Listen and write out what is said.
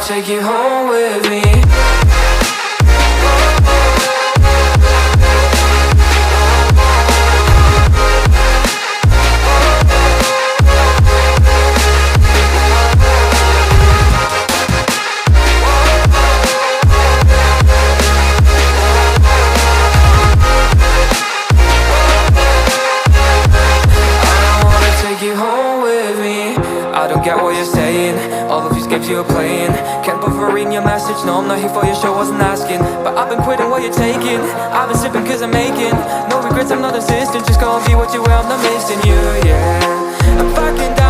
take you home with me. I don't get what you're saying, all of these games you're playing. Can't bother reading your message, no I'm not here for your show, wasn't asking. But I've been quitting what you're taking, I've been sipping cause I'm making no regrets, I'm not insistent, just go and be what you were, I'm not missing you, yeah. I'm fucking down